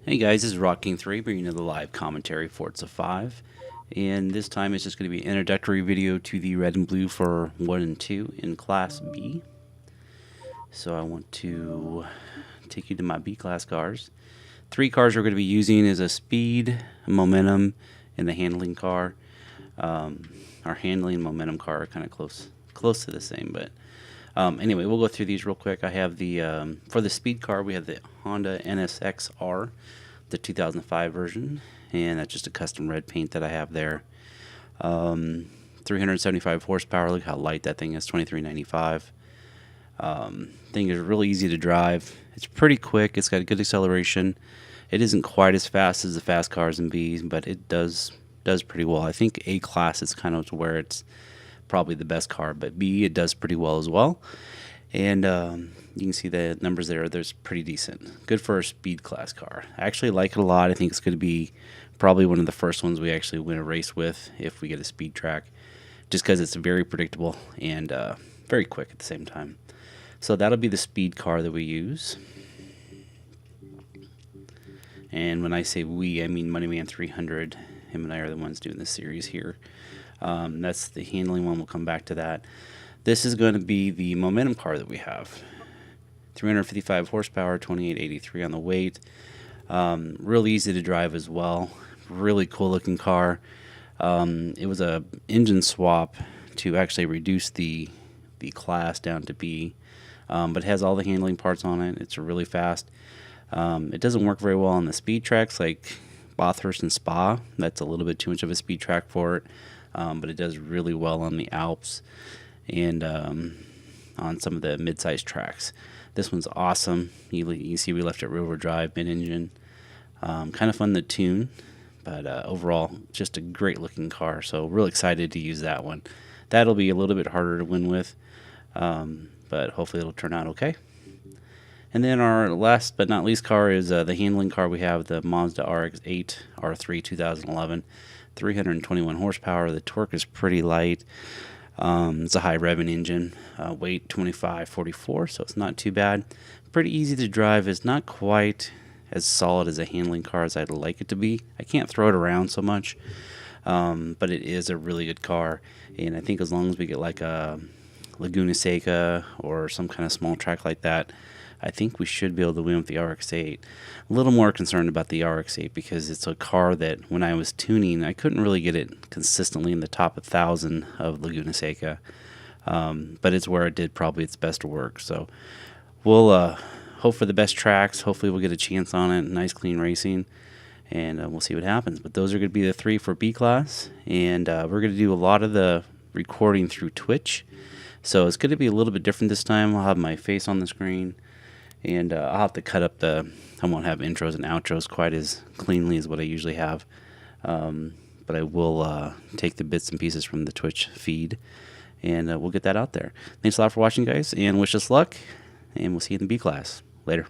Hey guys, this is Rocking3 bringing you the live commentary Forza 5. And this time it's just going to be an introductory video to the red and blue for 1 and 2 in Class B. So I want to take you to my B class cars. 3 cars we're going to be using is a speed, a momentum, and the handling car. Our handling and momentum car are kind of close to the same, but anyway, we'll go through these real quick. I have the for the speed car, we have the Honda NSX-R, the 2005 version, and that's just a custom red paint that I have there. 375 horsepower. Look how light that thing is, 2395. Thing is really easy to drive. It's pretty quick. It's got good acceleration. It isn't quite as fast as the fast cars in B, but it does pretty well. I think A class is kind of where it's probably the best car, but B, it does pretty well as well. And you can see the numbers there. There's pretty decent. Good for a speed class car. I actually like it a lot. I think it's going to be probably one of the first ones we actually win a race with if we get a speed track, just because it's very predictable and very quick at the same time. So that'll be the speed car that we use. And when I say we, I mean Moneyman 300. Him and I are the ones doing this series here. That's the handling one. We'll come back to that. This is going to be the momentum car that we have. 355 horsepower, 2883 on the weight. Really easy to drive as well. Really cool looking car. It was a engine swap to actually reduce the class down to B, but it has all the handling parts on it. It's really fast. It doesn't work very well on the speed tracks like Bathurst and Spa. That's a little bit too much of a speed track for it, but it does really well on the Alps and on some of the mid-sized tracks. This one's awesome. You see we left it rear-wheel drive, mid-engine. Kind of fun to tune, but overall, just a great-looking car. So really excited to use that one. That'll be a little bit harder to win with, but hopefully it'll turn out okay. And then our last but not least car is the handling car. We have the Mazda RX-8 R3 2011, 321 horsepower. The torque is pretty light. It's a high revving engine. Weight 2544, so it's not too bad. Pretty easy to drive. It's not quite as solid as a handling car as I'd like it to be. I can't throw it around so much, but it is a really good car. And I think as long as we get like a Laguna Seca or some kind of small track like that, I think we should be able to win with the RX-8. A little more concerned about the RX-8 because it's a car that when I was tuning, I couldn't really get it consistently in the top 1,000 of Laguna Seca. But it's where it did probably its best work. So we'll hope for the best tracks. Hopefully we'll get a chance on it. Nice clean racing. And we'll see what happens. But those are going to be the 3 for B class. And we're going to do a lot of the recording through Twitch. So it's going to be a little bit different this time. I'll have my face on the screen. And I'll have to cut up I won't have intros and outros quite as cleanly as what I usually have. But I will take the bits and pieces from the Twitch feed, and we'll get that out there. Thanks a lot for watching, guys, and wish us luck, and we'll see you in the B class. Later.